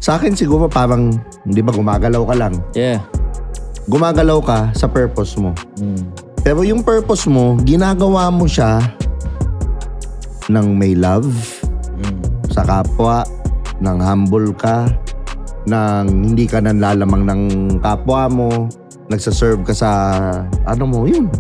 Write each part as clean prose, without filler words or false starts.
Sa akin siguro parang, di ba gumagalaw ka lang. Yeah. Gumagalaw ka sa purpose mo. Pero yung purpose mo, ginagawa mo siya ng may love, sa kapwa, ng humble ka, ng hindi ka nanlalamang ng kapwa mo, nagsaserve ka sa, ano mo, yun.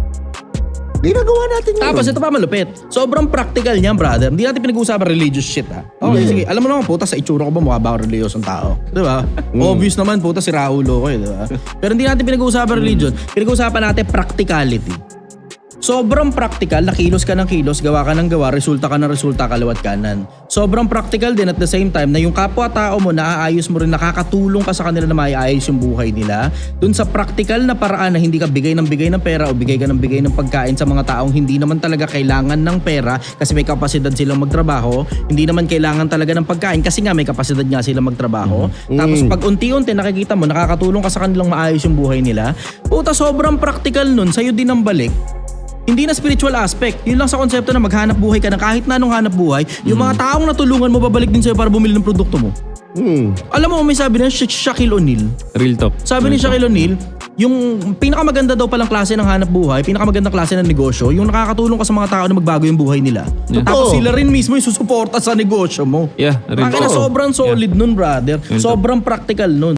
Ginagawa natin yun. Tapos ito pa malupit. Sobrang practical niyan, brother. Hindi natin pinag-uusapan religious shit, ha? Okay, sige. Alam mo naman, puta, sa itsura ko ba mukha ba ako reliyosong tao? Di ba? Obvious naman, puta, si Raulo ko, di ba? Pero hindi natin pinag-uusapan religion. Pinag-uusapan natin practicality. Sobrang practical, na kilos ka ng kilos, gawa ka ng gawa, resulta ka ng resulta, kaliwat kanan. Sobrang practical din at the same time na yung kapwa-tao mo, naaayos mo rin, nakakatulong ka sa kanila na maiayos yung buhay nila. Dun sa practical na paraan na hindi ka bigay ng pera o bigay ka ng bigay ng pagkain sa mga taong hindi naman talaga kailangan ng pera kasi may kapasidad silang magtrabaho. Hindi naman kailangan talaga ng pagkain kasi nga may kapasidad nga silang magtrabaho. Tapos pag unti-unti nakikita mo, nakakatulong ka sa kanilang maayos yung buhay nila. Puta, sobrang practical nun, sa'yo din ang balik. Hindi na spiritual aspect. Yun lang sa konsepto na maghanap buhay ka na kahit na anong hanap buhay, yung mga taong natulungan mo babalik din sa'yo para bumili ng produkto mo. Alam mo, may sabi na Shaquille O'Neal. Real talk. Sabi ni Shaquille O'Neal, yung pinakamaganda daw palang klase ng hanap buhay, pinakamagandang klase ng negosyo, yung nakakatulong ka sa mga tao na magbago yung buhay nila. Tapos sila rin mismo yung susuporta sa negosyo mo. Yeah, real Kaya talk. sobrang solid nun, brother. Sobrang practical nun.